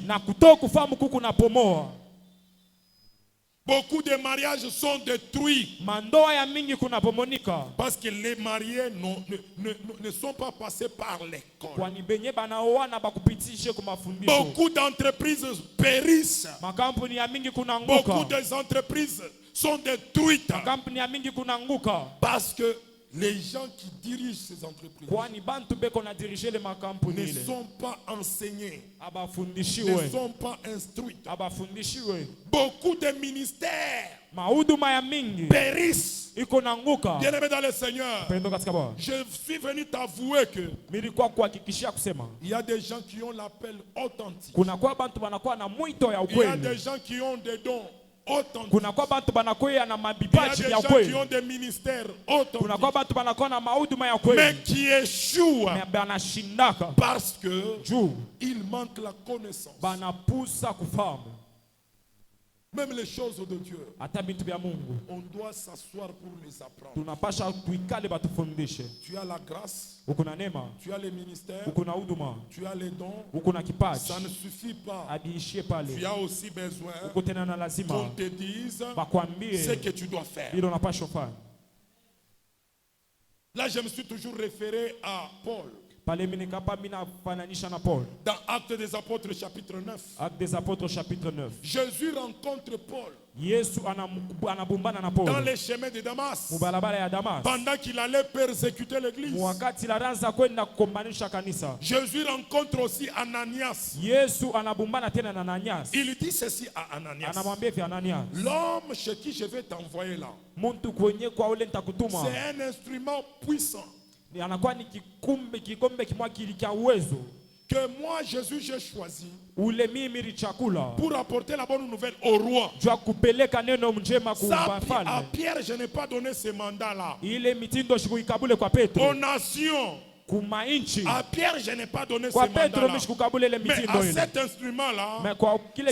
[SPEAKER 1] Beaucoup de mariages sont détruits parce que les mariés ne sont pas passés par l'école. Beaucoup d'entreprises périssent. Beaucoup d'entreprises sont détruites parce que les gens qui dirigent ces entreprises ne sont pas enseignés, ne sont pas instruits. Beaucoup de ministères périssent. Bien-aimé dans le Seigneur, je suis venu t'avouer que il y a des gens qui ont l'appel authentique. Il y a des gens qui ont des dons authentiques. Il y a des gens qui ont des ministères authentiques, mais qui échouent parce qu'ils manquent la connaissance. Même les choses de Dieu, on doit s'asseoir pour les apprendre. Tu as la grâce, tu as les ministères, tu as les dons. Ça ne suffit pas. Tu as aussi besoin qu'on te dise ce que tu dois faire. Là, je me suis toujours référé à Paul. Dans Actes des Apôtres chapitre 9.
[SPEAKER 2] Actes des Apôtres chapitre 9.
[SPEAKER 1] Jésus rencontre Paul.
[SPEAKER 2] Dans
[SPEAKER 1] les chemins de Damas. Pendant qu'il allait persécuter l'église. Jésus rencontre aussi Ananias. Il dit ceci à Ananias. L'homme chez qui je vais t'envoyer là, c'est un instrument puissant. Que moi, Jésus, j'ai choisi pour apporter la bonne nouvelle au roi. Ça, à Pierre, je n'ai pas donné ce mandat-là. Aux nations. À Pierre, je n'ai pas donné ce mandat-là. Mais à cet instrument-là,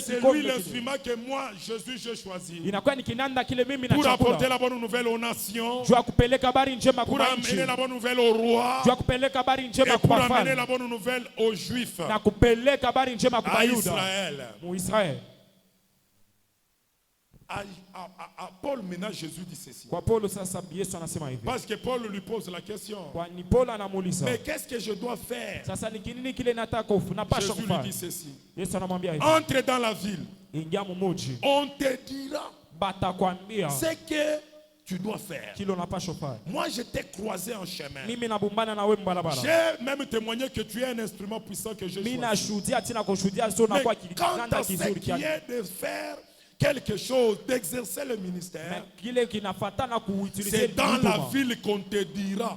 [SPEAKER 1] c'est lui l'instrument que moi, Jésus, j'ai choisi. Pour apporter la bonne nouvelle aux nations. Pour amener la bonne nouvelle au roi. Et pour amener la bonne nouvelle aux Juifs. À Israël. À Paul, maintenant, Jésus dit ceci. Parce que Paul lui pose la question. Mais qu'est-ce que je dois faire? Jésus lui dit ceci. Entre dans la ville. On te dira ce que tu dois faire. Moi, je t'ai croisé en chemin. J'ai même témoigné que tu es un instrument puissant que j'ai choisi. Mais quant à ce qui est de faire quelque chose, d'exercer le ministère, c'est dans la ville qu'on te dira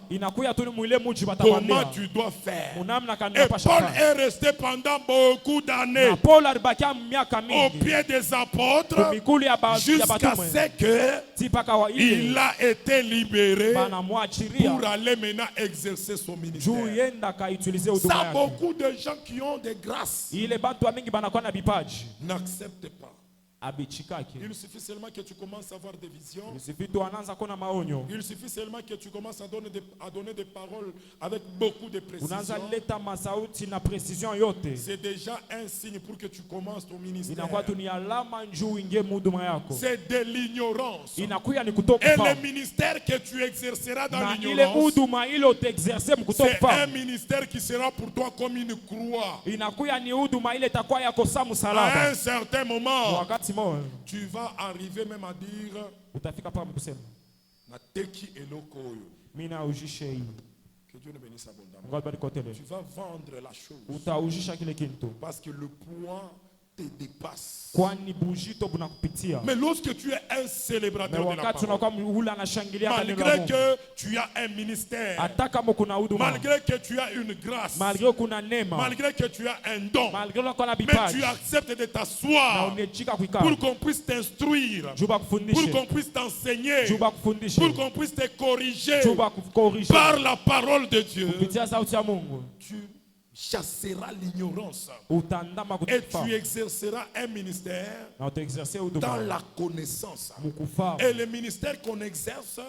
[SPEAKER 1] comment tu dois faire. Et Paul est resté pendant beaucoup d'années au pied des apôtres jusqu'à ce qu'il a été libéré pour aller maintenant exercer son ministère. Ça, beaucoup de gens qui ont des grâces n'acceptent pas. Il suffit seulement que tu commences à avoir des visions. Il suffit seulement que tu commences à donner des paroles avec beaucoup de précision. C'est déjà un signe pour que tu commences ton ministère. C'est de l'ignorance. Et le ministère que tu exerceras dans l'ignorance, c'est un ministère qui sera pour toi comme une croix. À un certain moment, tu vas arriver même à dire Nateki eloko oyo. Que Dieu nous bénisse abondamment. Tu vas vendre la chose parce que le poids te dépasse. Mais lorsque tu es un célébrateur de la parole, malgré que tu as un ministère, malgré que tu as une grâce, malgré que tu as un don, mais tu acceptes de t'asseoir pour qu'on puisse t'instruire, pour qu'on puisse t'enseigner, pour qu'on puisse te corriger par la parole de Dieu, tu chasseras l'ignorance et tu exerceras un ministère dans la connaissance. Et le ministère qu'on exerce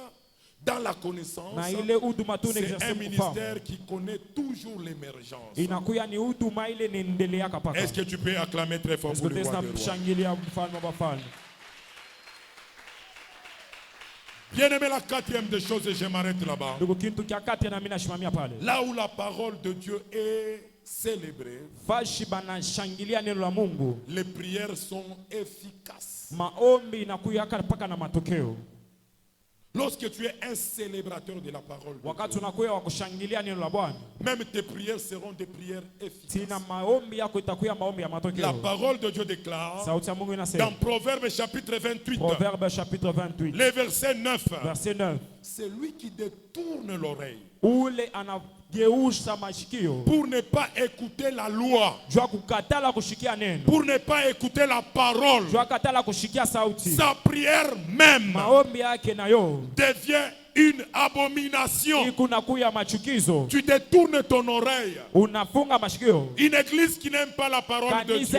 [SPEAKER 1] dans la connaissance, c'est un ministère qui connaît toujours l'émergence. Est-ce que tu peux acclamer très fort pour le roi des rois? Bien aimé, la quatrième des choses, et je m'arrête là-bas. Là où la parole de Dieu est célébrée, les prières sont efficaces. Lorsque tu es un célébrateur de la parole de Dieu, même tes prières seront des prières efficaces. La parole de Dieu déclare dans Proverbe chapitre 28, le verset 9, c'est lui qui détourne l'oreille pour ne pas écouter la loi, pour ne pas écouter la parole, sa prière même devient une abomination. Tu détournes ton oreille. Une église qui n'aime pas la parole de Dieu.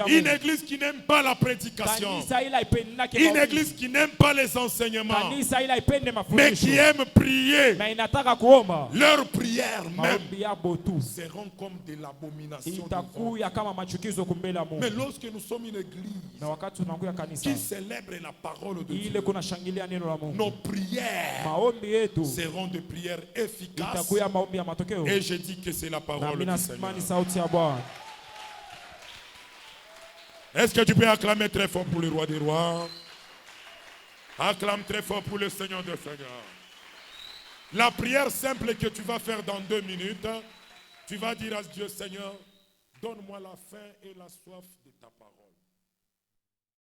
[SPEAKER 1] Une église qui n'aime pas la prédication. Une église qui n'aime pas les enseignements. Mais qui aime prier. Leur prière prières même seront comme de l'abomination devant Dieu. Mais lorsque nous sommes une église qui célèbre la parole de Dieu, nos prières seront des prières efficaces. Et je dis que c'est la parole du Seigneur. Est-ce que tu peux acclamer très fort pour le roi des rois? Acclame très fort pour le Seigneur des seigneurs. La prière simple que tu vas faire dans 2 minutes, tu vas dire à Dieu, Seigneur, donne-moi la faim et la soif de ta parole.